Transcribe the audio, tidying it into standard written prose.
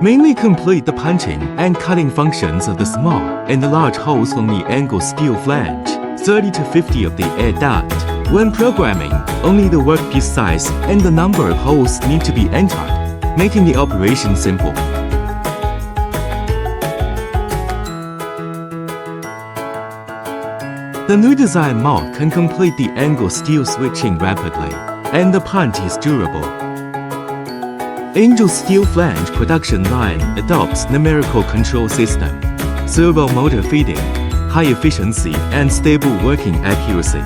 mainly complete the punching and cutting functions of the small and the large holes on the angle steel flange, 30 to 50 of the air duct. When programming, only the workpiece size and the number of holes need to be entered, making the operation simple. The new design mold can complete the angle steel switching rapidly, and the punch is durable. Angel Steel Flange production line adopts numerical control system, servo motor feeding, high efficiency and stable working accuracy.